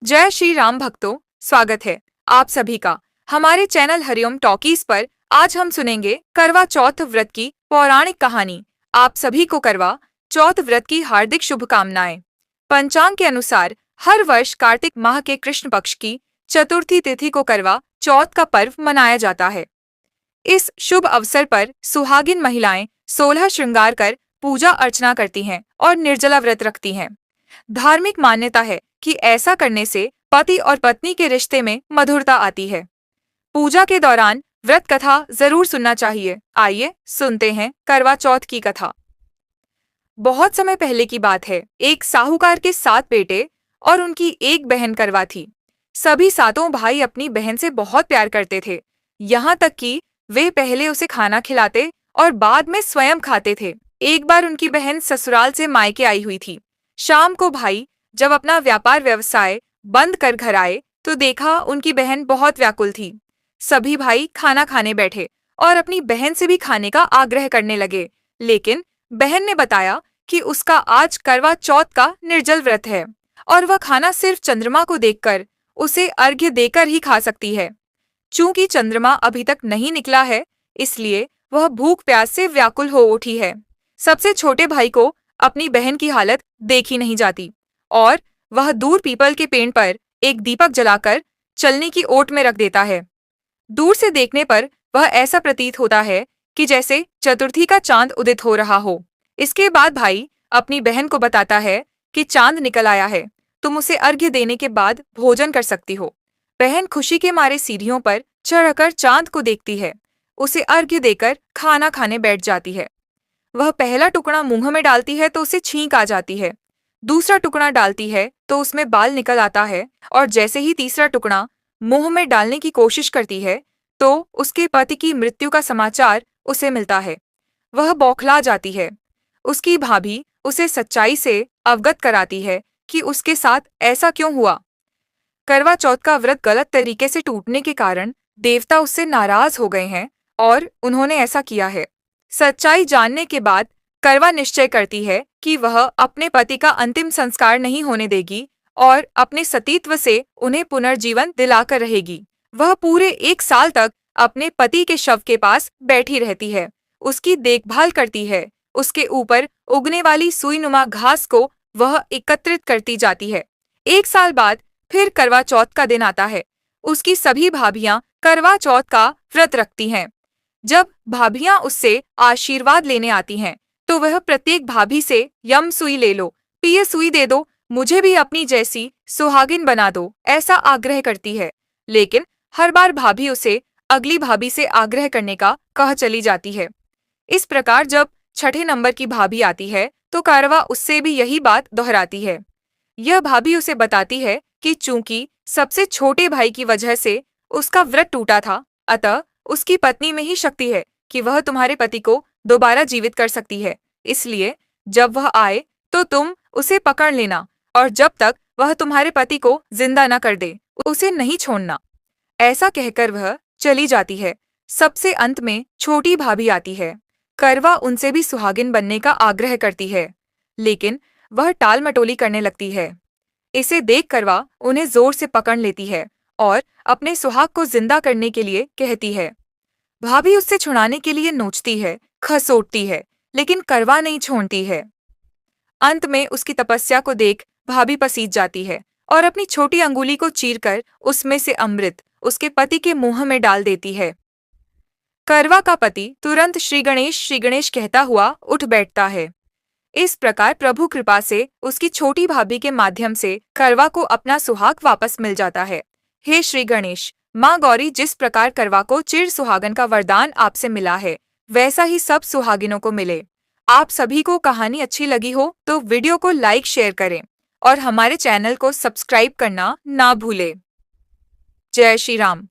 जय श्री राम भक्तों, स्वागत है आप सभी का हमारे चैनल हरिओम टॉकीज पर। आज हम सुनेंगे करवा चौथ व्रत की पौराणिक कहानी। आप सभी को करवा चौथ व्रत की हार्दिक शुभकामनाएं। पंचांग के अनुसार हर वर्ष कार्तिक माह के कृष्ण पक्ष की चतुर्थी तिथि को करवा चौथ का पर्व मनाया जाता है। इस शुभ अवसर पर सुहागिन महिलाएं 16 श्रृंगार कर पूजा अर्चना करती हैं और निर्जला व्रत रखती हैं। धार्मिक मान्यता है कि ऐसा करने से पति और पत्नी के रिश्ते में मधुरता आती है। पूजा के दौरान व्रत कथा जरूर सुनना चाहिए। आइए सुनते हैं करवा चौथ की कथा। बहुत समय पहले की बात है। एक साहूकार के 7 बेटे और उनकी एक बहन करवा थी। सभी सातों भाई अपनी बहन से बहुत प्यार करते थे, यहाँ तक कि वे पहले उसे खाना खिलाते और बाद में स्वयं खाते थे। एक बार उनकी बहन ससुराल से मायके आई हुई थी। शाम को भाई जब अपना व्यापार व्यवसाय बंद कर घर आए तो देखा उनकी बहन बहुत व्याकुल थी। सभी भाई खाना खाने बैठे और अपनी बहन से भी खाने का आग्रह करने लगे, लेकिन बहन ने बताया कि उसका आज करवा चौथ का निर्जल व्रत है और वह खाना सिर्फ चंद्रमा को देखकर, उसे अर्घ्य देकर ही खा सकती है। चूंकि चंद्रमा अभी तक नहीं निकला है, इसलिए वह भूख प्यास से व्याकुल हो उठी है। सबसे छोटे भाई को अपनी बहन की हालत देखी नहीं जाती और वह दूर पीपल के पेड़ पर एक दीपक जलाकर चलने की ओट में रख देता है। दूर से देखने पर वह ऐसा प्रतीत होता है कि जैसे चतुर्थी का चांद उदित हो रहा हो। इसके बाद भाई अपनी बहन को बताता है कि चांद निकल आया है, तुम उसे अर्घ्य देने के बाद भोजन कर सकती हो। बहन खुशी के मारे सीढ़ियों पर चढ़कर चांद को देखती है, उसे अर्घ्य देकर खाना खाने बैठ जाती है। वह पहला टुकड़ा मुंह में डालती है तो उसे छींक आ जाती है, दूसरा टुकड़ा डालती है तो उसमें बाल निकल आता है और जैसे ही तीसरा टुकड़ा मुंह में डालने की कोशिश करती है तो उसके पति की मृत्यु का समाचार उसे मिलता है। वह बौखला जाती है। उसकी भाभी उसे सच्चाई से अवगत कराती है कि उसके साथ ऐसा क्यों हुआ। करवा चौथ का व्रत गलत तरीके से टूटने के कारण देवता उससे नाराज हो गए हैं और उन्होंने ऐसा किया है। सच्चाई जानने के बाद करवा निश्चय करती है कि वह अपने पति का अंतिम संस्कार नहीं होने देगी और अपने सतीत्व से उन्हें पुनर्जीवन दिलाकर रहेगी। वह पूरे 1 साल तक अपने पति के शव के पास बैठी रहती है, उसकी देखभाल करती है। उसके ऊपर उगने वाली सुईनुमा घास को वह एकत्रित करती जाती है। 1 साल बाद फिर करवा चौथ का दिन आता है। उसकी सभी भाभियां करवा चौथ का व्रत रखती हैं। जब भाभियां उससे आशीर्वाद लेने आती हैं तो वह प्रत्येक भाभी से यम सुई ले लो, पिय सुई दे दो, मुझे भी अपनी जैसी सुहागिन बना दो, ऐसा आग्रह करती है। लेकिन हर बार भाभी उसे अगली भाभी से आग्रह करने का कह चली जाती है। इस प्रकार जब 6ठे नंबर की भाभी आती है तो करवा उससे भी यही बात दोहराती है। यह भाभी उसे बताती है कि चूंकि सबसे छोटे भाई की वजह से उसका व्रत टूटा था, अतः उसकी पत्नी में ही शक्ति है कि वह तुम्हारे पति को दोबारा जीवित कर सकती है। इसलिए जब वह आए तो तुम उसे पकड़ लेना और जब तक वह तुम्हारे पति को जिंदा न कर दे उसे नहीं छोड़ना। ऐसा कहकर वह चली जाती है। सबसे अंत में छोटी भाभी आती है। करवा उनसे भी सुहागिन बनने का आग्रह करती है, लेकिन वह टाल मटोली करने लगती है। इसे देख करवा उन्हें जोर से पकड़ लेती है और अपने सुहाग को जिंदा करने के लिए कहती है। भाभी उससे छुड़ाने के लिए नोचती है, खसोटती है, लेकिन करवा नहीं छोड़ती है। अंत में उसकी तपस्या को देख भाभी पसीज जाती है और अपनी छोटी अंगुली को चीरकर उसमें से अमृत उसके पति के मुंह में डाल देती है। करवा का पति तुरंत श्री गणेश कहता हुआ उठ बैठता है। इस प्रकार प्रभु कृपा से उसकी छोटी भाभी के माध्यम से करवा को अपना सुहाग वापस मिल जाता है। हे श्री गणेश, माँ गौरी जिस प्रकार करवा को चिर सुहागन का वरदान आपसे मिला है, वैसा ही सब सुहागिनों को मिले। आप सभी को कहानी अच्छी लगी हो तो वीडियो को लाइक शेयर करें और हमारे चैनल को सब्सक्राइब करना ना भूलें। जय श्री राम।